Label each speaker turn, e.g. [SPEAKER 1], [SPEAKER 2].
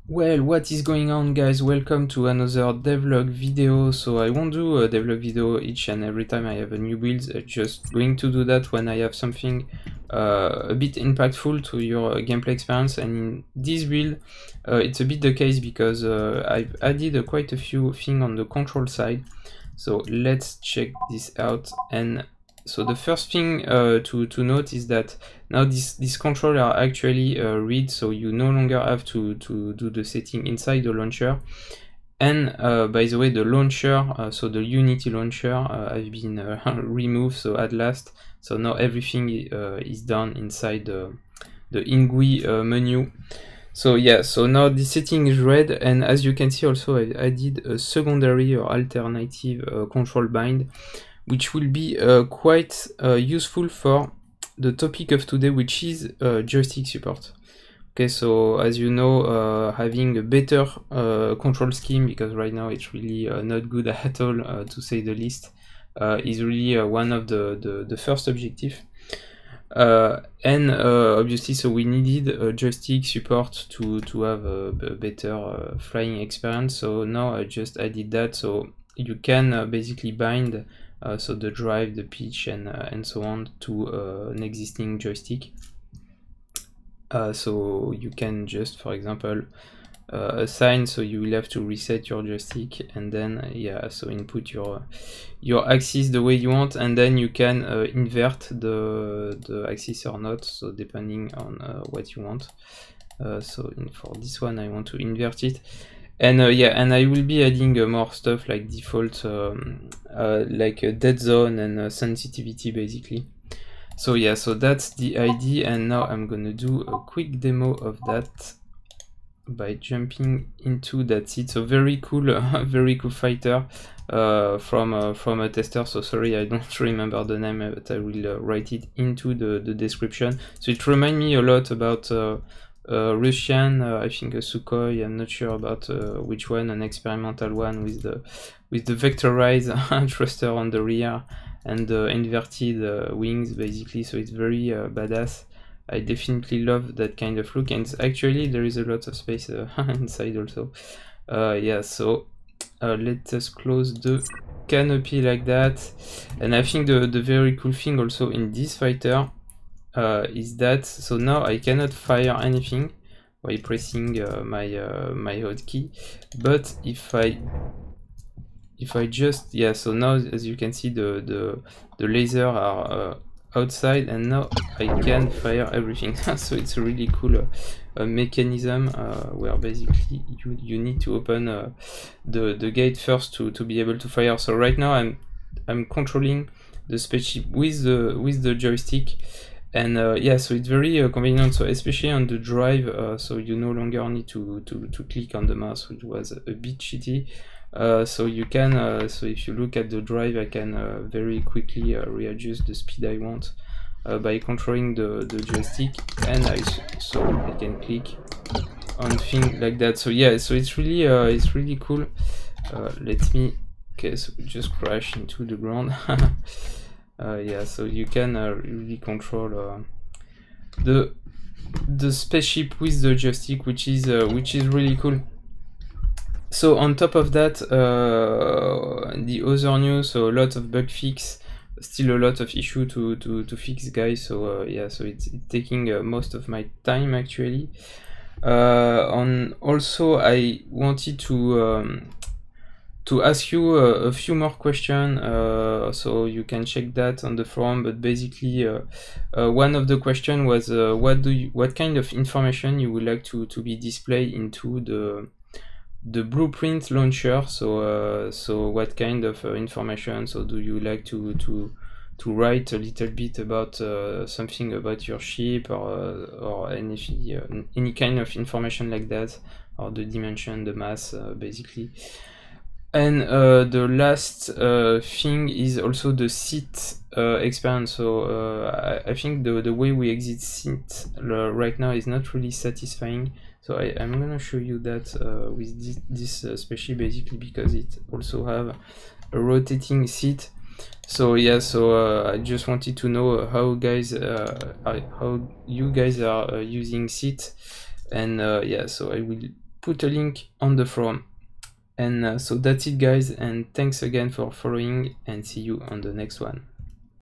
[SPEAKER 1] Well, what is going on, guys? Welcome to another devlog video. So I won't do a devlog video each and every time I have a new build. I'm just going to do that when I have something a bit impactful to your gameplay experience. And in this build, it's a bit the case because I've added quite a few things on the control side. So let's check this out. And so the first thing to note is that now this controls are actually read, so you no longer have to do the setting inside the launcher. And by the way, the launcher, so the Unity launcher, have been removed. So at last, so now everything is done inside the INGUI menu. So yeah, so now the setting is red, and as you can see, also I added a secondary or alternative control bind, which will be quite useful for the topic of today, which is joystick support. Okay, so as you know, having a better control scheme, because right now it's really not good at all, to say the least, is really one of the first objective. And obviously, so we needed joystick support to have a better flying experience. So now I just added that, so you can basically bind so the drive, the pitch, and so on to an existing joystick. So you can just, for example, assign, so you will have to reset your joystick, and then yeah, so input your axis the way you want, and then you can invert the axis or not, so depending on what you want. So for this one I want to invert it. And yeah, and I will be adding more stuff like default, like a dead zone and sensitivity, basically. So yeah, so that's the idea, and now I'm gonna do a quick demo of that by jumping into that seat. So very cool, very cool fighter from a tester. So sorry, I don't remember the name, but I will write it into the description. So it reminds me a lot about Russian, I think a Sukhoi. I'm not sure about which one, an experimental one with the vectorized thruster on the rear and the inverted wings, basically. So it's very badass. I definitely love that kind of look, and actually there is a lot of space inside also. Yeah, so let us close the canopy like that. And I think the very cool thing also in this fighter is that, so now I cannot fire anything by pressing my hotkey, but if I just, yeah, so now as you can see the laser are outside, and now I can fire everything. So it's a really cool mechanism where basically you need to open the gate first to be able to fire. So right now I'm controlling the spaceship with the joystick. And yeah, so it's very convenient, so especially on the drive, so you no longer need to click on the mouse, which was a bit cheaty. So you can, so if you look at the drive, I can very quickly readjust the speed I want by controlling the joystick, and so I can click on things like that. So yeah, so it's really cool. Let me, okay, so we just crash into the ground. Yeah, so you can really control the spaceship with the joystick, which is really cool. So on top of that, the other news, so a lot of bug fix, still a lot of issue to fix, guys. So yeah, so it's taking most of my time actually. Also I wanted to ask you a few more questions, so you can check that on the forum. But basically, one of the questions was what kind of information you would like to be displayed into the blueprint launcher. So so what kind of information? So do you like to write a little bit about something about your ship, or anything, any kind of information like that, or the dimension, the mass, basically. And the last thing is also the seat experience. So I think the way we exit seat right now is not really satisfying. So I'm gonna show you that with this spaceship, basically, because it also have a rotating seat. So yeah, so I just wanted to know how you guys are using seat. And yeah, so I will put a link on the forum. And so that's it, guys, and thanks again for following, and see you on the next one.